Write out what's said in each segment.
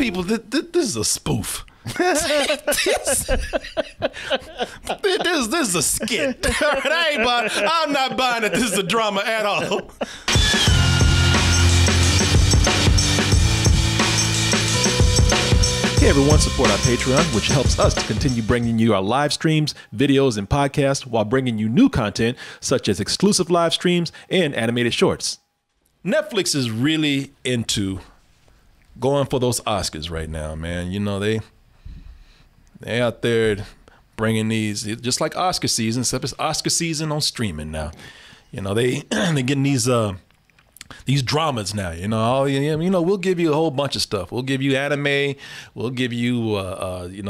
people, this is a spoof. this is a skit. I'm not buying that this is a drama at all. Hey everyone, support our Patreon, which helps us to continue bringing you our live streams, videos, and podcasts while bringing you new content such as exclusive live streams and animated shorts. Netflix is really into going for those Oscars right now, man. You know, they out there bringing these, just like Oscar season, except it's Oscar season on streaming now. You know, they're getting these dramas now, you know, we'll give you a whole bunch of stuff. We'll give you anime. We'll give you,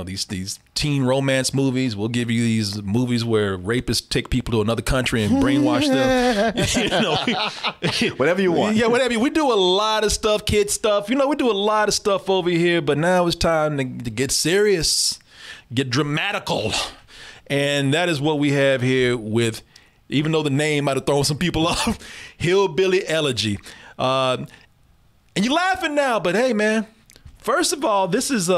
these teen romance movies. We'll give you these movies where rapists take people to another country and brainwash them. Whatever you want. Yeah, whatever. We do a lot of stuff, kid stuff. You know, we do a lot of stuff over here, but now it's time to get serious, get dramatical. And that is what we have here with, even though the name might have thrown some people off, Hillbilly Elegy. And you're laughing now, but hey, man, first of all, this is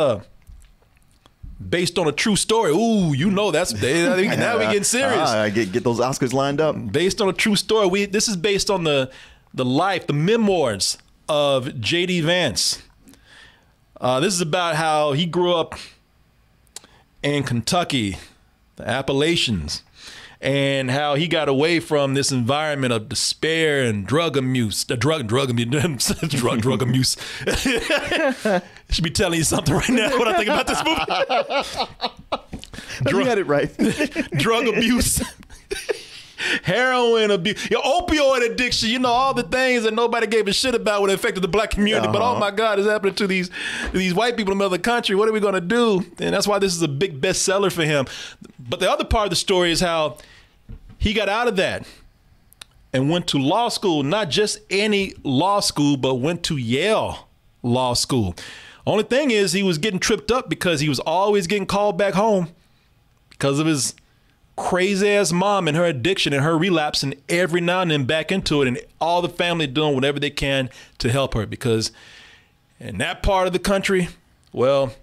based on a true story. Ooh, you know, now we getting serious. Get those Oscars lined up. Based on a true story. This is based on the life, the memoirs of J.D. Vance. This is about how he grew up in Kentucky, the Appalachians, and how he got away from this environment of despair and drug abuse. Drug abuse. Should be telling you something right now when I think about this movie. You got it right. Drug abuse, heroin abuse, opioid addiction. You know, all the things that nobody gave a shit about when it affected the black community. But oh my God, it's happening to these white people in the middle of the country. What are we gonna do? And that's why this is a big bestseller for him. But the other part of the story is how he got out of that and went to law school, not just any law school, but went to Yale Law School. Only thing is he was getting tripped up because he was always getting called back home because of his crazy ass mom and her addiction and her relapse, and every now and then back into it, and all the family doing whatever they can to help her, because in that part of the country, well,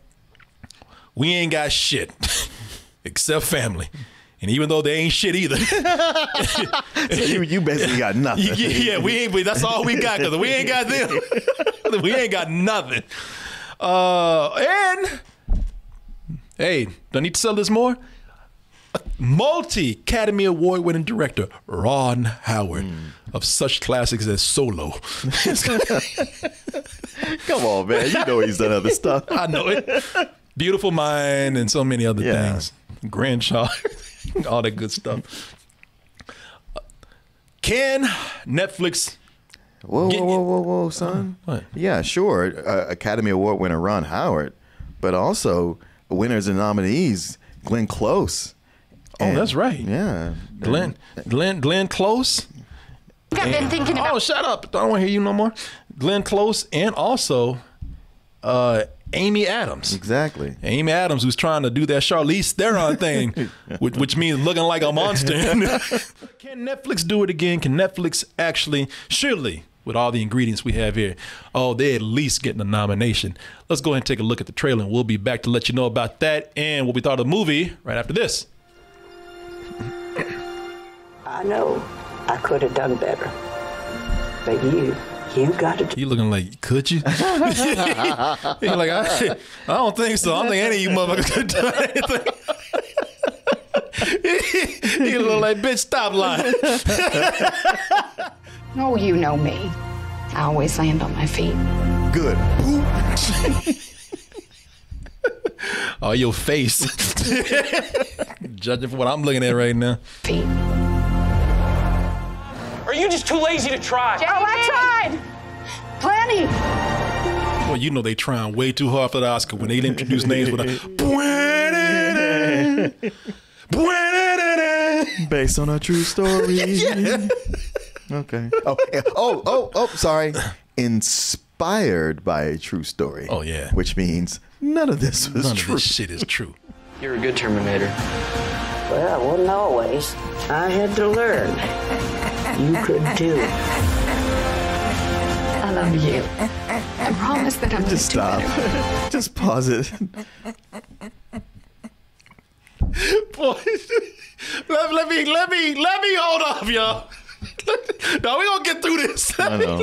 we ain't got shit except family. And even though they ain't shit either. So you basically got nothing. Yeah, we ain't. That's all we got, because we ain't got them. We ain't got nothing. And hey, do I need to sell this more? Multi-Academy Award winning director Ron Howard of such classics as Solo. Come on, man. You know he's done other stuff. I know it. Beautiful Mind and so many other things. Grandchild. All that good stuff. Can Netflix... Whoa, son. What? Yeah, sure. Academy Award winner Ron Howard, but also winners and nominees Glenn Close. Oh, that's right. Yeah. Glenn Close. I've been thinking about... Oh, shut up. I don't want to hear you no more. Glenn Close, and also Amy Adams. Exactly. Amy Adams, who's trying to do that Charlize Theron thing, which means looking like a monster. Can Netflix do it again? Can Netflix actually, surely, with all the ingredients we have here, they're at least getting a nomination. Let's go ahead and take a look at the trailer, and we'll be back to let you know about that and what we thought of the movie right after this. I know I could have done better, but you got to. You looking like, could you? You're like, I don't think so. I don't think any of you motherfuckers could do anything. You look like, bitch, stop lying. Oh, you know me. I always land on my feet. Good. Oh, your face. Judging from what I'm looking at right now. Feet. Are you just too lazy to try? Oh, I tried. Plenty. Well, you know they trying way too hard for the Oscar when they introduce names with a based on a true story. Yeah. Okay. Oh, sorry. Inspired by a true story. Oh, yeah. Which means none of this was None true. of this shit is true. You're a good Terminator. Well, it wasn't always. I had to learn. You could too. son of you. I promise that I'm Just stop. Just pause it. Boy, let me hold off, y'all. No, we gonna get through this. I know.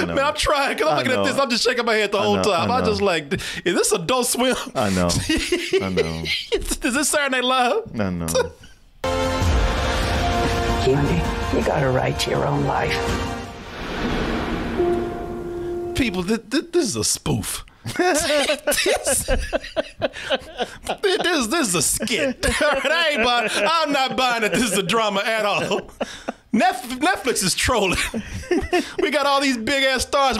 Man, I'm trying, because I'm looking at this. I'm just shaking my head the whole time. I'm just like, is this Adult Swim? I know. Is this Saturday Night Live? I know. Hughie, you gotta write your own life. People, this is a spoof. this is a skit. I'm not buying that this is a drama at all. Netflix is trolling. We got all these big ass stars.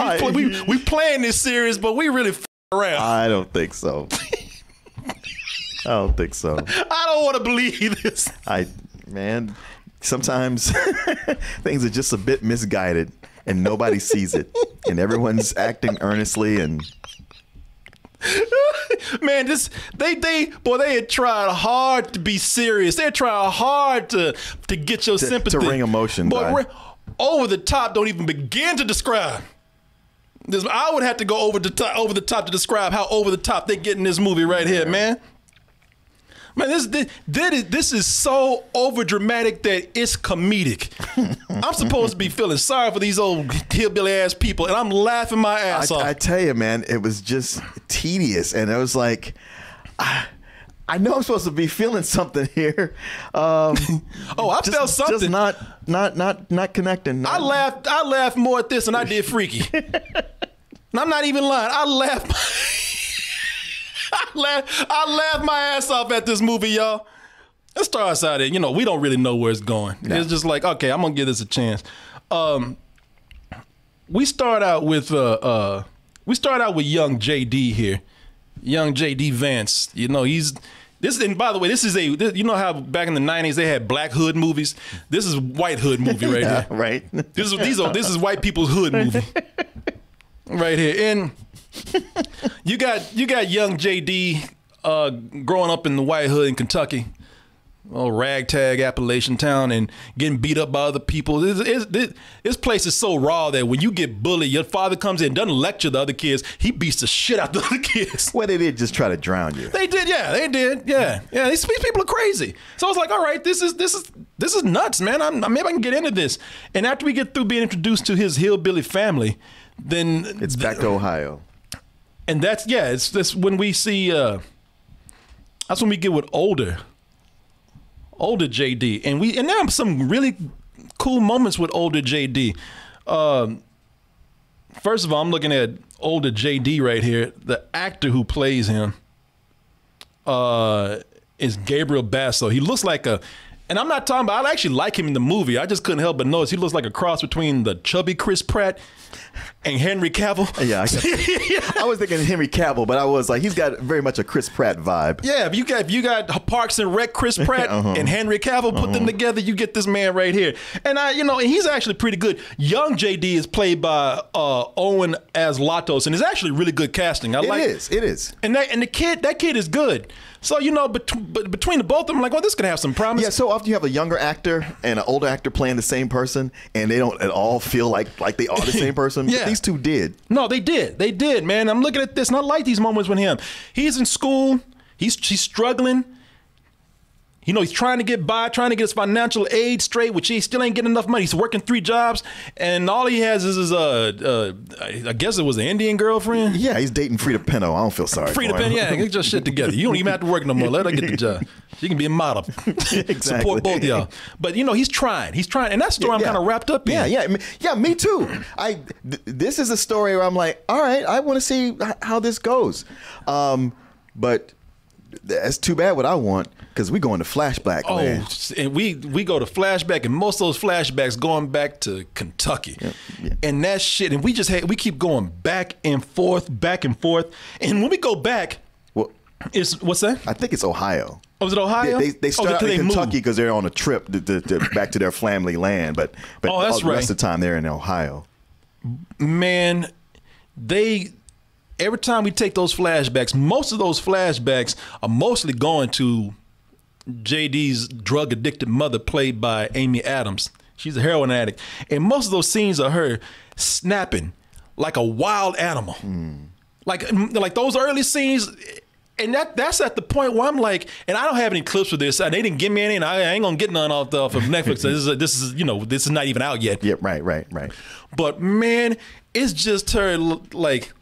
We playing this series, but we really around. I don't think so. I don't think so. I don't want to believe this. Man, sometimes things are just a bit misguided and nobody sees it. And everyone's acting earnestly and... Man, they had tried hard to be serious. They had tried hard to get your sympathy. To ring emotion. Boy, over the top don't even begin to describe. I would have to go over the top to describe how over the top they get in this movie right here, man. Man, this is so over dramatic that it's comedic. I'm supposed to be feeling sorry for these old hillbilly ass people, and I'm laughing my ass off. I tell you, man, it was just tedious, and it was like, I know I'm supposed to be feeling something here. I felt something. Just not connecting. I laughed more at this than I did Freaky. And I'm not even lying. I laughed my ass off at this movie, y'all. Let's start us out here. We don't really know where it's going. No. It's just like, okay, I'm gonna give this a chance. We start out with young JD here, young JD Vance. And by the way, this is how back in the 90s they had black hood movies. This is white hood movie right here. Right. This is white people's hood movie right here. And you got young JD growing up in the white hood in Kentucky, ragtag Appalachian town, and getting beat up by other people. This place is so raw that when you get bullied, your father comes in, doesn't lecture the other kids, he beats the shit out the other kids. Well, they did just try to drown you. They did. These people are crazy. So I was like, all right, this is nuts, man. Maybe I can get into this. And after we get through being introduced to his hillbilly family, then it's back to Ohio. And that's when we see. That's when we get with older JD, and there are some really cool moments with older JD. First of all, I'm looking at older JD right here. The actor who plays him is Gabriel Basso. He looks like and I'm not talking about, I actually like him in the movie. I just couldn't help but notice he looks like a cross between the chubby Chris Pratt and Henry Cavill. Yeah, I was thinking Henry Cavill, but I was like, he's got very much a Chris Pratt vibe. Yeah, if you got Parks and Rec Chris Pratt and Henry Cavill, put them together, you get this man right here. And and he's actually pretty good. Young JD is played by Owen as Latos, and it's actually really good casting. It is. And that kid is good. So between the both of them, I'm like, well, this could have some promise. Yeah, so often you have a younger actor and an older actor playing the same person, and they don't at all feel like they are the same person. Yeah. But these two did. No, they did, man. I'm looking at this, and I like these moments with him. He's in school. He's struggling. He's trying to get by, trying to get his financial aid straight, which he still ain't getting enough money. He's working 3 jobs, and all he has is I guess it was an Indian girlfriend. Yeah, he's dating Frida Pinto. I don't feel sorry for him. Frida Pinto, yeah, get your shit together. You don't even have to work no more. Let her get the job. She can be a model. Exactly. Support both of y'all. But he's trying, and that story I'm kind of wrapped up in. Yeah, me too. This is a story where I'm like, all right, I want to see how this goes, but that's too bad what I want, because we go into flashback, man. And we go to flashback, and most of those flashbacks going back to Kentucky. Yeah. And that shit, and we keep going back and forth. And when we go back, what's that? I think it's Ohio. Oh, was it Ohio? They start out in Kentucky because they're on a trip back to their family land, but that's the rest of the time they're in Ohio. Man, every time we take those flashbacks, most of those flashbacks are mostly going to JD's drug-addicted mother, played by Amy Adams. She's a heroin addict. And most of those scenes are her snapping, like a wild animal. Like those early scenes. And that's at the point where I'm like, and I don't have any clips for this. And they didn't give me any, and I ain't gonna get none off of Netflix. This is not even out yet. Yeah, right. But man, it's just her like,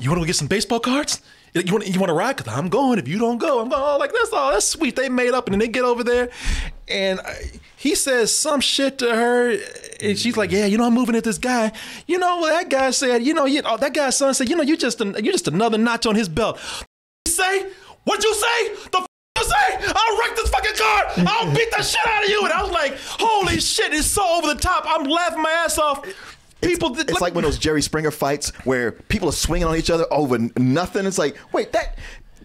you want to go get some baseball cards? You want to ride? Cause I'm going. If you don't go, I'm going. Oh, like that's sweet. They made up, and then they get over there, and he says some shit to her, and she's like, yeah, I'm moving at this guy. That guy said, that guy's son said, you're just another notch on his belt. Say, what'd you say? The you say? I'll wreck this fucking car. I'll beat the shit out of you. And I was like, holy shit, it's so over the top. I'm laughing my ass off. It's like one of those Jerry Springer fights where people are swinging on each other over nothing. It's like, wait,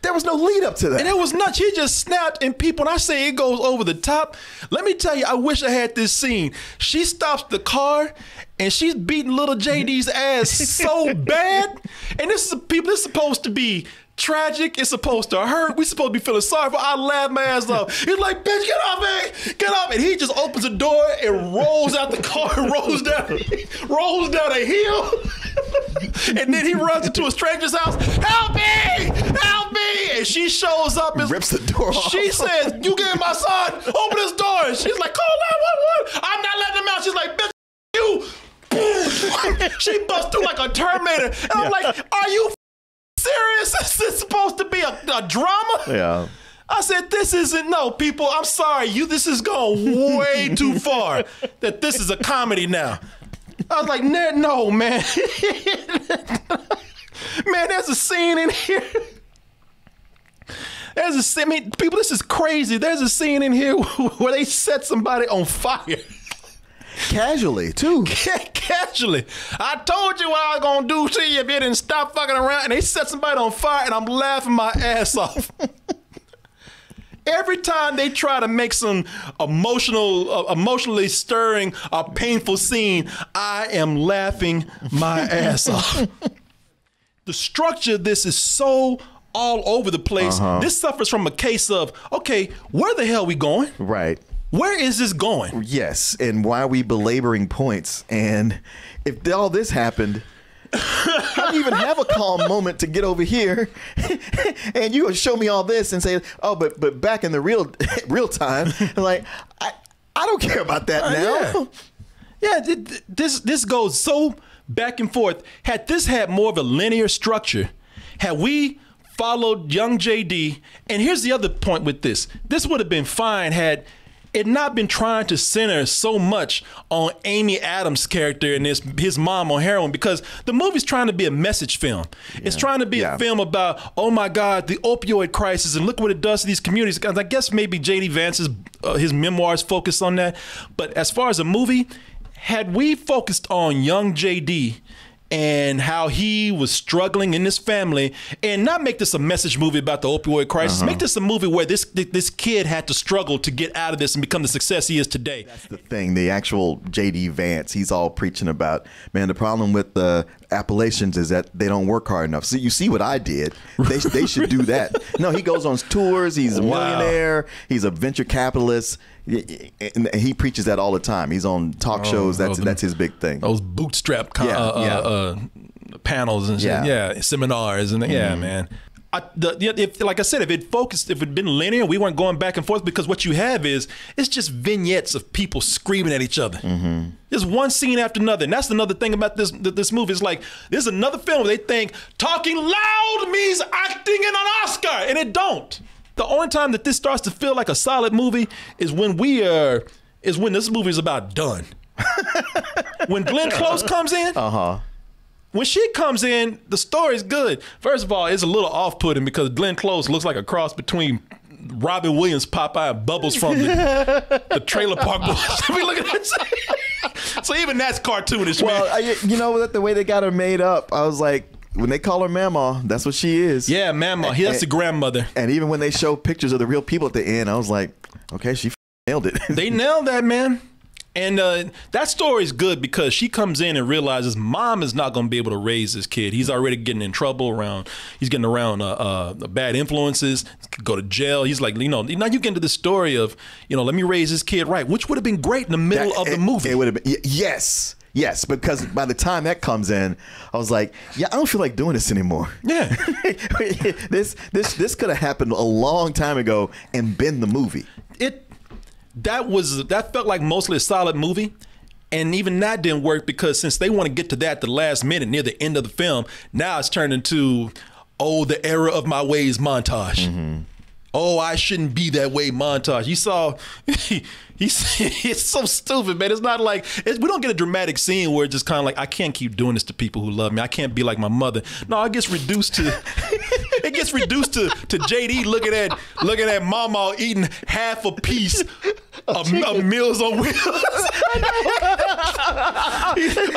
there was no lead up to that. And it was nuts. He just snapped, and people, and I say it goes over the top. Let me tell you, I wish I had this scene. She stops the car, and she's beating little JD's ass so bad. And this is supposed to be tragic. It's supposed to hurt. We supposed to be feeling sorry for. I laughed my ass off. He's like, bitch, get off me, get off. And he just opens the door and rolls out the car and rolls down a hill. And then he runs into a stranger's house. Help me! Help me! And she shows up and rips the door off. She says, you get my son, open this door. And she's like, call 911. I'm not letting him out. She's like, bitch, you. She busts through like a Terminator. And I'm like, are you serious? Is this supposed to be a drama? Yeah. I said, this isn't, no, people, I'm sorry. This is going way too far that this is a comedy now. I was like, no, man. Man, there's a scene in here. People, this is crazy. There's a scene in here where they set somebody on fire. Casually, too. Casually. I told you what I was going to do to you if you didn't stop fucking around. And they set somebody on fire, and I'm laughing my ass off. Every time they try to make some emotionally stirring or painful scene, I am laughing my ass off. The structure of this is so all over the place. This suffers from a case of, okay, where the hell are we going? Right. Where is this going? Yes, and why are we belaboring points? And if all this happened, how do you even have a calm moment to get over here? And you gonna show me all this and say, oh, but back in the real time, like I don't care about that now. Yeah, this goes so back and forth. Had this had more of a linear structure, had we followed young JD, and here's the other point with this would have been fine had it not been trying to center so much on Amy Adams' character and his mom on heroin, because the movie's trying to be a message film. Yeah. It's trying to be a film about, oh my God, the opioid crisis, and look what it does to these communities. I guess maybe J.D. Vance's his memoirs focus on that. But as far as a movie, had we focused on young J.D. and how he was struggling in this family, and not make this a message movie about the opioid crisis, make this a movie where this kid had to struggle to get out of this and become the success he is today. That's the thing. The actual J.D. Vance, he's all preaching about, man, the problem with the Appalachians is that they don't work hard enough. So you see what I did. They should do that. No, he goes on tours. He's a millionaire. He's a venture capitalist. And he preaches that all the time. He's on talk shows. That's his big thing. Those bootstrap panels and shit. Seminars and man. Like I said, if it'd been linear, we weren't going back and forth, because what you have it's just vignettes of people screaming at each other. There's one scene after another, and that's another thing about this movie. It's like there's another film where they think talking loud means acting in an Oscar, and it don't. The only time that this starts to feel like a solid movie is when this movie is about done. When Glenn Close comes in, when she comes in, the story's good. First of all, it's a little off-putting because Glenn Close looks like a cross between Robin Williams, Popeye, and Bubbles from the Trailer Park Boys. I mean, look at that. So even that's cartoonish, man. You know, the way they got her made up, I was like, when they call her Mama, that's what she is. Yeah, Mama. That's the grandmother. And even when they show pictures of the real people at the end, I was like, okay, she nailed it. They nailed that, man. And that story's good because she comes in and realizes Mom is not going to be able to raise this kid. He's already getting in trouble around. He's getting around bad influences. Go to jail. He's like, now you get into the story of, let me raise this kid right, which would have been great in the middle of the movie. It would have been, yes. Yes, because by the time that comes in, I was like, yeah, I don't feel like doing this anymore. Yeah. This could have happened a long time ago and been the movie. That felt like mostly a solid movie. And even that didn't work because since they want to get to that the last minute near the end of the film, now it's turned into, the error of my ways montage. Mm-hmm. Oh, I shouldn't be that way montage. You saw, it's so stupid, man. It's not like, we don't get a dramatic scene where it's just kind of like, I can't keep doing this to people who love me. I can't be like my mother. No, it gets reduced to, to JD looking at Mama eating half a piece of Meals on Wheels. A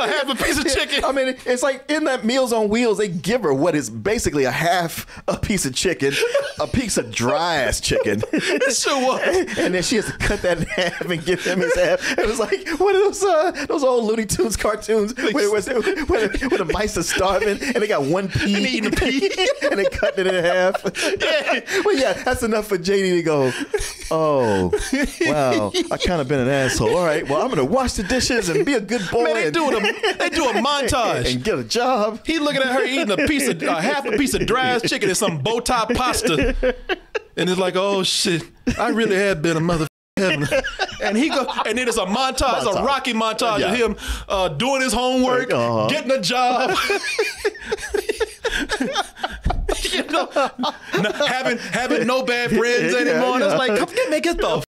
half a piece of chicken. I mean, it's like in that Meals on Wheels, they give her what is basically half a piece of chicken, a piece of dry ass chicken. It sure was. And then she has to cut that in half and give him his half. It was like one of those old Looney Tunes cartoons where the mice are starving and they got one pea and they eating a pea and they cut it in half. Yeah. Well, yeah, that's enough for JD to go, oh, wow, I kind of been an asshole. All right, well, I'm gonna wash the dishes and be a good boy. Man, they do a montage and get a job. He looking at her eating half a piece of dry ass chicken and some bow tie pasta, and it's like, oh shit, I really have been a mother. And then it's a montage, a Rocky montage of him doing his homework, getting a job. Having no bad friends anymore. And it's like, come get the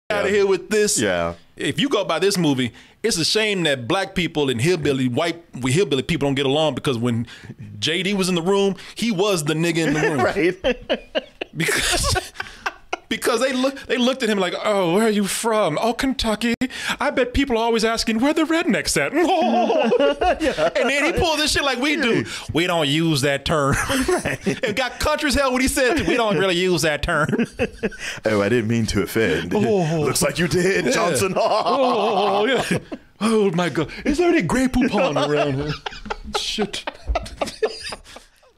out of here with this. Yeah. If you go by this movie, it's a shame that black people and hillbilly people don't get along, because when JD was in the room, he was the nigga in the room. Right. Because they looked at him like, oh, where are you from? Oh, Kentucky. I bet people are always asking where the rednecks at. Yeah. And then he pulled this shit like we do. We don't use that term. Right. And got country as hell when he said, we don't really use that term. Oh, I didn't mean to offend. Looks like you did, yeah. Johnson. Oh, yeah. Oh my God. Is there any Grey Poupon around here? Shit.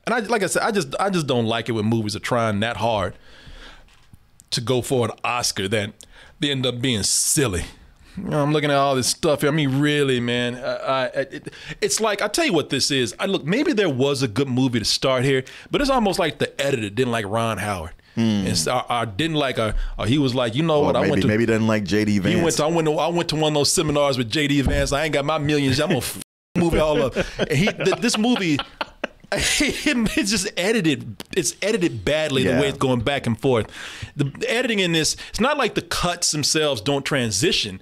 And like I said, I just don't like it when movies are trying that hard to go for an Oscar that they end up being silly. You know, I'm looking at all this stuff here. I mean, really, man. It's like, I tell you what this is. Maybe there was a good movie to start here, but it's almost like the editor didn't like Ron Howard. And I didn't like he was like, you know what? Maybe didn't like J.D. Vance. I went to one of those seminars with J.D. Vance. I ain't got my millions. I'm gonna movie all up. And this movie. It's just edited. It's edited badly, the way it's going back and forth. The editing in this, it's not like the cuts themselves don't transition.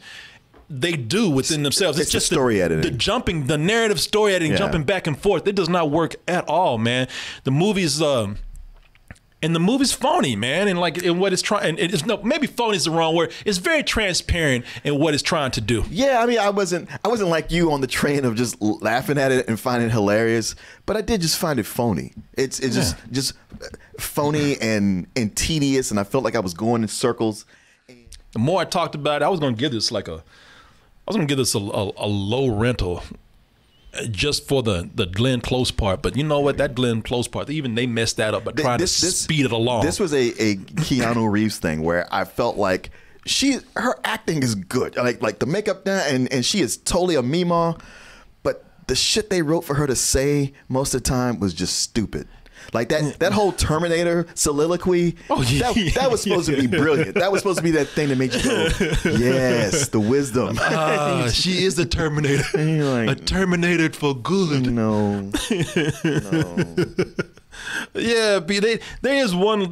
They do within themselves. It's just story editing. The narrative story editing, jumping back and forth. It does not work at all, man. The movie's and the movie's phony, man. And like in what it's trying, maybe phony is the wrong word. It's very transparent in what it's trying to do. Yeah, I mean, I wasn't like you on the train of just laughing at it and finding it hilarious, but I did just find it phony. It's just phony and tedious, and I felt like I was going in circles. The more I talked about it, I was going to give this a low rental. Just for the Glenn Close part, but you know what? That Glenn Close part, they messed that up by trying to speed it along. This was a Keanu Reeves thing where I felt like her acting is good, like the makeup and she is totally a Mima, but the shit they wrote for her to say most of the time was just stupid. Like that whole Terminator soliloquy, that was supposed to be brilliant. That was supposed to be that thing that made you go, yes, the wisdom. She is a Terminator. Like, a Terminator for good. No. Yeah, there's one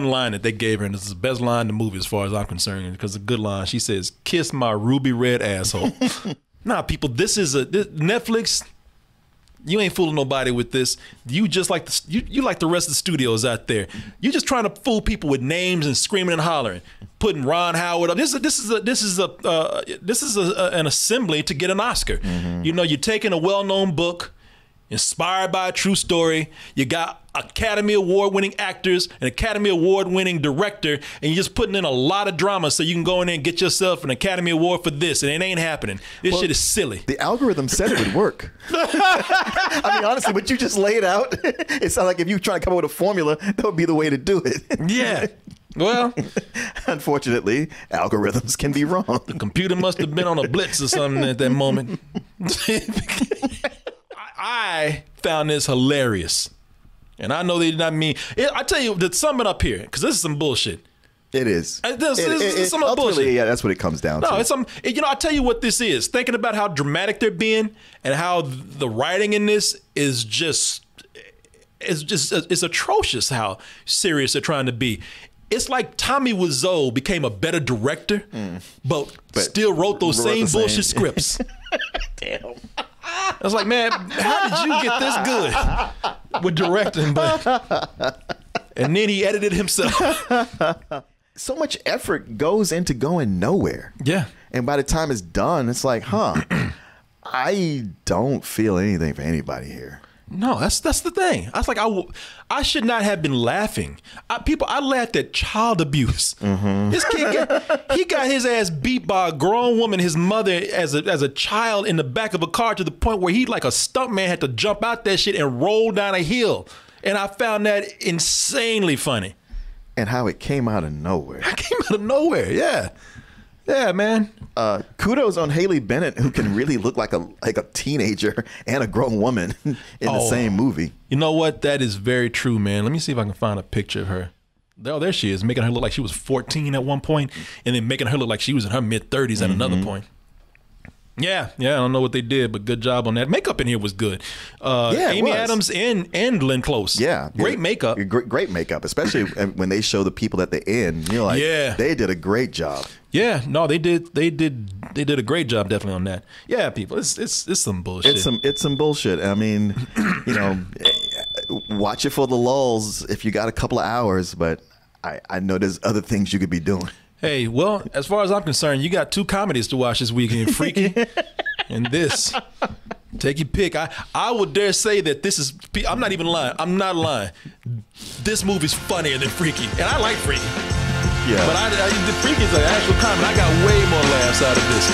line that they gave her, and this is the best line in the movie as far as I'm concerned, because it's a good line. She says, "Kiss my ruby red asshole." Nah, people, this Netflix. You ain't fooling nobody with this. You just like you like the rest of the studios out there. You're just trying to fool people with names and screaming and hollering, putting Ron Howard up. This is an assembly to get an Oscar. Mm-hmm. You know, you're taking a well-known book, inspired by a true story. You got Academy Award-winning actors, an Academy Award-winning director, and you're just putting in a lot of drama so you can go in there and get yourself an Academy Award for this, and it ain't happening. This shit is silly. The algorithm said it would work. I mean, honestly, what you just laid out, it sounds like if you try to come up with a formula, that would be the way to do it. Yeah. Well, unfortunately, algorithms can be wrong. the computer must have been on a blitz or something at that moment. I found this hilarious. And I know they did not mean it. I tell you, to sum it up here, because this is some bullshit. It is. This is some bullshit. Yeah, that's what it comes down to. No, it's some. You know, I tell you what this is. Thinking about how dramatic they're being and how the writing in this is just, it's atrocious. How serious they're trying to be. It's like Tommy Wiseau became a better director, but still wrote those same bullshit scripts. Damn. I was like, man, how did you get this good with directing? And then he edited himself. So much effort goes into going nowhere. Yeah. And by the time it's done, it's like, I don't feel anything for anybody here. No, that's the thing. I was like, I should not have been laughing. I laughed at child abuse. This kid got his ass beat by a grown woman, his mother, as a child in the back of a car, to the point where he, like a stuntman, had to jump out that shit and roll down a hill. And I found that insanely funny. And how it came out of nowhere. It came out of nowhere, yeah. Yeah, man. Kudos on Haley Bennett, who can really look like a teenager and a grown woman in the same movie. You know what? That is very true, man. Let me see if I can find a picture of her. Oh, there she is, making her look like she was 14 at one point, and then making her look like she was in her mid-30s at another point. Yeah, I don't know what they did, but good job on that. Makeup in here was good. Amy Adams and Glenn Close. Yeah. Great makeup. Great makeup, especially when they show the people at the end. You're like, they did a great job. Yeah, no, they did a great job definitely on that. Yeah, people, it's some bullshit. It's some bullshit. I mean, you know, watch it for the lulls if you got a couple of hours, but I know there's other things you could be doing. Hey, well, as far as I'm concerned, you got 2 comedies to watch this weekend, Freaky and this. Take your pick. I would dare say that this is, I'm not even lying. I'm not lying. This movie's funnier than Freaky, and I like Freaky. Yeah. But the Freaky is an actual comedy. I got way more laughs out of this.